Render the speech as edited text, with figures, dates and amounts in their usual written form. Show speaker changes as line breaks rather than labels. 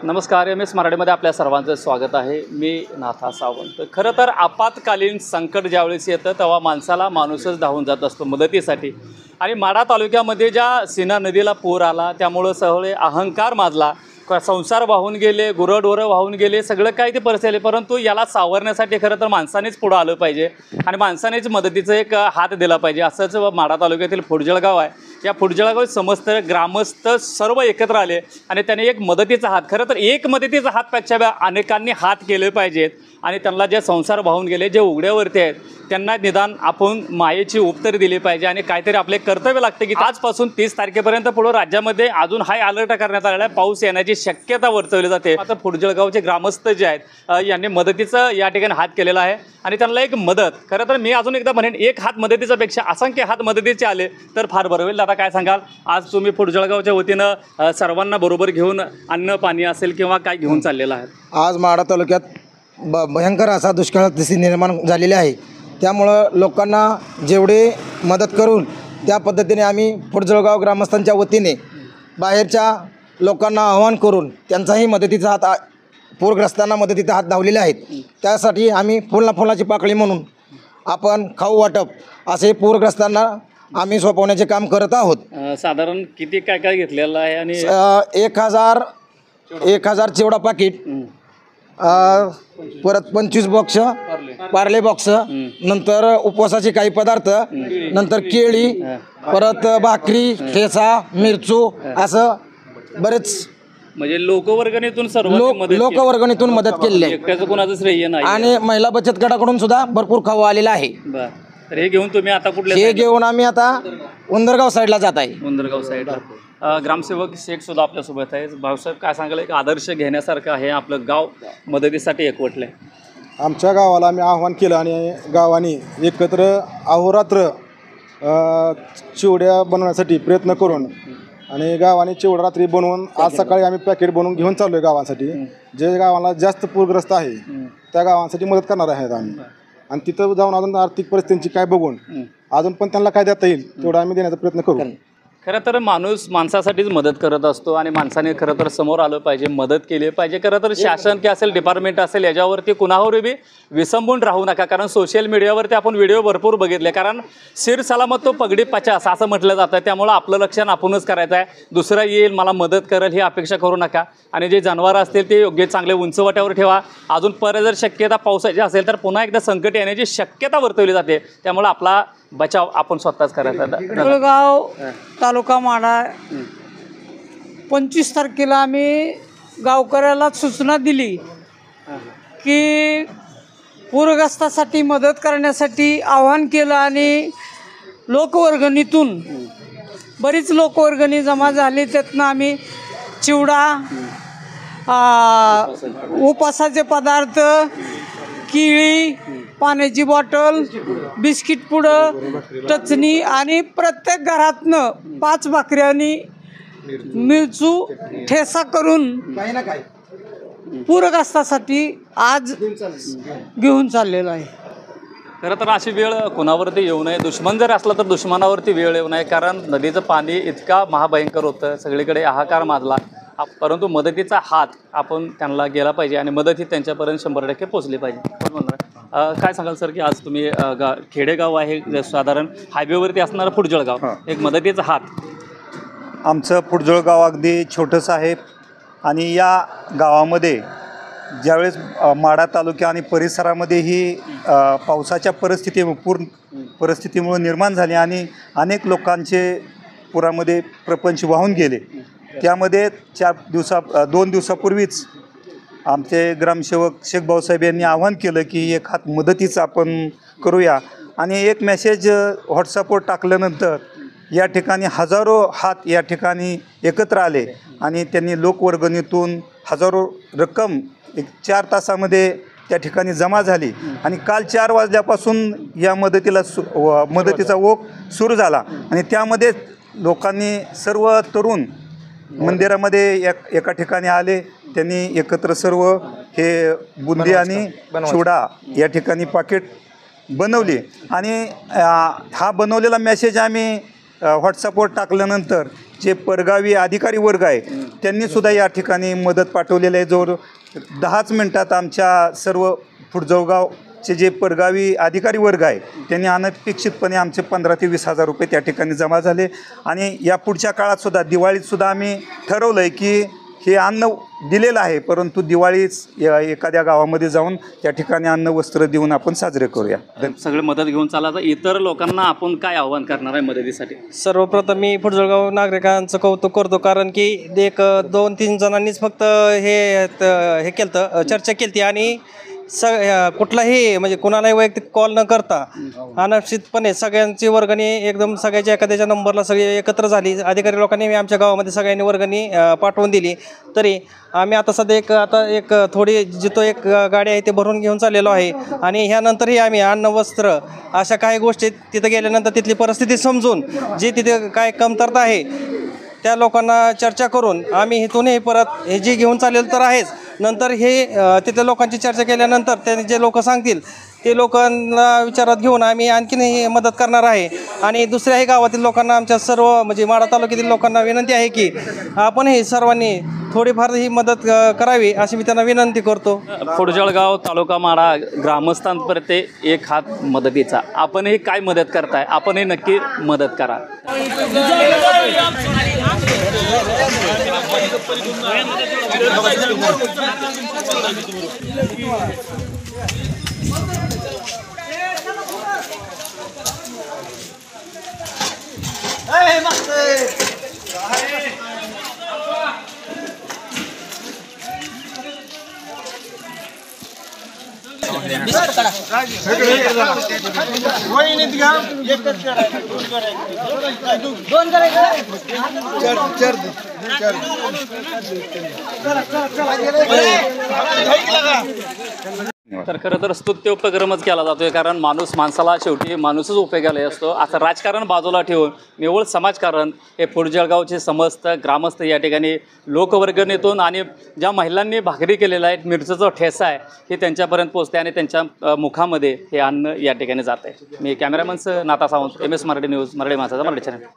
नमस्कार, MS मराठीमध्ये आपल्या सर्वांचं स्वागत आहे. मी नाथा सावंत. खरं तर आपत्कालीन संकट ज्यावेळेस येतं तेव्हा माणसाला माणूसच धावून जात असतो मदतीसाठी. आणि माढा तालुक्यामध्ये ज्या सीना नदीला पूर आला त्यामुळं सगळे अहंकार माजला, संसार वाहून गेले, गुरंढोरं वाहून गेले, सगळं काही ते परिस्थिती. परंतु याला सावरण्यासाठी खरं तर माणसानेच पुढं आलं पाहिजे आणि माणसानेच मदतीचं एक हात दिला पाहिजे. असंच माढा तालुक्यातील फुटजळगाव आहे. या फुटजळगाव समस्त ग्रामस्थ सर्व एकत्र आले आणि त्याने एक मदतीचा हात, खरं तर एक मदतीचा हातपेक्षा अनेकांनी हात केले पाहिजेत आणि त्यांना जे संसार वाहून गेले, जे उघड्यावरती आहेत त्यांना निदान आपण मायेची उपतर दिली पाहिजे आणि काहीतरी आपले कर्तव्य लागते की आजपासून 30 तारखेपर्यंत पुढं राज्यामध्ये अजून हाय अलर्ट करण्यात आलेला आहे. पाऊस येण्याची शक्यता वर्तवली जाते. आता फुटजळगावचे ग्रामस्थ जे आहेत यांनी मदतीचं या ठिकाणी हात केलेला आहे आणि त्यांना एक मदत, खरं तर मी अजून एकदा म्हणेन, एक हात मदतीचा पेक्षा असंख्य हात मदतीचे आले तर फार बरं होईल. दादा काय सांगाल, आज तुम्ही फुटजळगावच्या वतीनं सर्वांना बरोबर घेऊन अन्न पाणी असेल किंवा काय घेऊन चाललेलं आहे?
आज माढा तालुक्यात भयंकर असा दुष्काळ स्थिती निर्माण झालेली आहे. त्यामुळं लोकांना जेवढे मदत करून त्या पद्धतीने आम्ही फुटजळगाव ग्रामस्थांच्या वतीने बाहेरच्या लोकांना आवाहन करून त्यांचाही मदतीचा हात, पूरग्रस्तांना मदतीचा हात धावलेले आहेत. त्यासाठी आम्ही फुलाची पाकळी म्हणून आपण खाऊ वाटप असे पूरग्रस्तांना आम्ही सोपवण्याचे काम करत आहोत.
साधारण किती काय काय घेतलेलं आहे? आणि
1000 चिवडा पाकिट, परत 25 बॉक्स पार्ले बॉक्स, नंतर उपवासाचे काही पदार्थ, नंतर केळी, परत भाकरी, ठेचा, मिरचू, असं बरेच
म्हणजे लोकवर्गणीतून सर्व
लोकवर्गणीतून मदत केलेली आहे.
एकट्याचं कोणाचं श्रेय नाही
आणि महिला बचत गटाकडून सुद्धा भरपूर खाऊ आलेला आहे.
तर हे घेऊन तुम्ही आता कुठले?
हे घेऊन आम्ही आता उंदरगाव साईडला जात आहे.
उंदरगाव साईडला ग्रामसेवक शेख सुद्धा आपल्यासोबत आहे. भाऊसाहेब काय सांगाल, एक आदर्श घेण्यासारखं आहे आपलं गाव मदतीसाठी एकवटलं आहे?
आमच्या गावाला आम्ही आव्हान केलं आणि गावाने एकत्र अहोरात्र चिवड्या बनवण्यासाठी प्रयत्न करून आणि गावाने चिवडा रात्री बनवून आज सकाळी आम्ही पॅकेट बनवून घेऊन चाललो आहे गावांसाठी. जे गावाला जास्त पूरग्रस्त आहे त्या गावांसाठी मदत करणार आहेत आम्ही. आणि तिथं जाऊन अजून आर्थिक परिस्थितीची काय बघून अजून पण त्यांना काय देता येईल तेवढं आम्ही देण्याचा प्रयत्न करू.
खरं तर माणूस माणसासाठीच मदत करत असतो आणि माणसाने खरं तर समोर आलं पाहिजे, मदत केली पाहिजे. खरं तर शासन की असेल, डिपार्टमेंट असेल, याच्यावरती कुणावर बी विसंबून राहू नका. कारण सोशल मीडियावरती आपण व्हिडिओ भरपूर बघितले. कारण सिर सलामत तो पगडी 50 असं म्हटलं जातं. त्यामुळं आपलं लक्षण आपणच करायचं आहे. दुसरा येईल मला मदत करेल ही अपेक्षा करू नका. आणि जे जनावरं असतील ते योग्य चांगले उंचवट्यावर ठेवा. अजून परत जर शक्यता पावसाची असेल तर पुन्हा एकदा संकट येण्याची शक्यता वर्तवली जाते. त्यामुळं आपला बचाव आपण स्वतःच करायचा.
फुटजळगाव तालुका माढा 25 तारखेला आम्ही गावकऱ्याला सूचना दिली की पूरग्रस्तासाठी मदत करण्यासाठी आवाहन केलं आणि लोकवर्गणीतून बरीच लोकवर्गणी जमा झाली. त्यातनं आम्ही चिवडा, उपासाचे पदार्थ, केळी, पाण्याची बॉटल, बिस्किट पुडं, टचणी आणि प्रत्येक घरातनं 5 भाकऱ्या आणि मिरचू ठेसा करून पूरग्रस्तासाठी आज घेऊन चाललेलो आहे.
खरं तर अशी वेळ कोणावरती येऊ नये. दुश्मन जर असला तर दुश्मनावरती वेळ येऊ नये. कारण नदीचं पाणी इतका महाभयंकर होतं, सगळीकडे हाहाकार माजला. परंतु मदतीचा हात आपण त्यांना गेला पाहिजे आणि मदत ही त्यांच्यापर्यंत 100% पोचली पाहिजे. कोण म्हणणार? काय सांगाल सर की आज तुम्ही खेडेगाव आहे, साधारण हायवेवरती असणारं फुटजळगाव, एक मदतीचा हात?
आमचं फुटजळगाव अगदी छोटंसं आहे आणि या गावामध्ये ज्यावेळेस माढा तालुक्या आणि परिसरामध्ये ही पावसाच्या पूर परिस्थितीमुळे निर्माण झाली आणि अनेक लोकांचे पुरामध्ये प्रपंच वाहून गेले. त्यामध्ये 2 दिवसापूर्वीच आमचे ग्रामसेवक शेख भाऊसाहेब यांनी आवाहन केलं की एक हात मदतीचं आपण करूया. आणि एक मेसेज व्हॉट्सअपवर टाकल्यानंतर या ठिकाणी हजारो हात या ठिकाणी एकत्र आले आणि त्यांनी लोकवर्गणीतून हजारो रक्कम 4 तासामध्ये त्या ठिकाणी जमा झाली. आणि काल 4 वाजल्यापासून या मदतीचा ओघ सुरू झाला आणि त्यामध्ये लोकांनी, सर्व तरुण मंदिरामध्ये एका ठिकाणी आले. त्यांनी एकत्र सर्व हे बुंदी आणि चिवडा या ठिकाणी पाकिट बनवली आणि हा बनवलेला मेसेज आम्ही व्हॉट्सअपवर टाकल्यानंतर जे परगावी अधिकारी वर्ग आहे त्यांनीसुद्धा या ठिकाणी मदत पाठवलेली आहे. जवळ 10च मिनटात आमच्या सर्व फुटजळगावचे जे परगावी अधिकारी वर्ग आहे त्यांनी अनपेक्षितपणे आमचे 15,000 ते 20,000 रुपये त्या ठिकाणी जमा झाले. आणि या पुढच्या काळातसुद्धा दिवाळीतसुद्धा आम्ही ठरवलं आहे की हे अन्न दिलेलं आहे, परंतु दिवाळीच एखाद्या गावामध्ये जाऊन त्या ठिकाणी अन्न वस्त्र देऊन आपण साजरे करूया.
सगळे मदत घेऊन चाला, तर इतर लोकांना आपण काय आव्हान करणार आहे मदतीसाठी?
सर्वप्रथम मी फुटजळगाव नागरिकांचं कौतुक करतो, कारण की एक 2-3 जणांनीच फक्त हे केलं, चर्चा केली आणि कुठलाही म्हणजे कुणालाही वैयक्तिक कॉल न करता अनपेक्षितपणे सगळ्यांची वर्गणी एकदम सगळ्याच्या एखाद्याच्या नंबरला सगळी एकत्र झाली. अधिकारी लोकांनी आमच्या गावामध्ये सगळ्यांनी वर्गणी पाठवून दिली. तरी आम्ही आता सध्या एक थोडी जिथं एक गाडी आहे ते भरून घेऊन चाललेलो आहे. आणि ह्यानंतरही आम्ही अन्न वस्त्र अशा काही गोष्टी तिथं गेल्यानंतर तिथली परिस्थिती समजून जी तिथे काय कमतरता आहे त्या लोकांना चर्चा करून आम्ही इथूनही परत हे जे घेऊन चाललेलं तर आहेच, नंतर हे तिथल्या लोकांची चर्चा केल्यानंतर त्यांनी जे लोक सांगतील ते लोकांना विचारात घेऊन आम्ही आणखीनही मदत करणार आहे. आणि दुसऱ्याही गावातील लोकांना, आमच्या सर्व म्हणजे माढा तालुक्यातील लोकांना विनंती आहे की आपणही सर्वांनी थोडीफार ही मदत करावी अशी मी त्यांना विनंती करतो.
फुटजळगाव तालुका माढा ग्रामस्थांपर्यंत एक हात मदतीचा. आपणही काय मदत करताय, आपणही नक्की मदत करा. तर खरं तर स्तुत्य उपक्रमच केला जातोय, कारण माणूस माणसाला शेवटी माणूसच उपयोगाला असतो. आता राजकारण बाजूला ठेवून निव्वळ समाजकारण हे फुटजळगावचे समस्त ग्रामस्थ या ठिकाणी लोकवर्गणीतून आणि ज्या महिलांनी भाकरी केलेला आहे, मिरचीचा ठेसा आहे, हे त्यांच्यापर्यंत पोहोचते आणि त्यांच्या मुखामध्ये हे अन्न या ठिकाणी जात आहे. मी कॅमेरामन नाथा सावंत, MS मराठी न्यूज, मराठी माणसाचा मराठी चॅनल.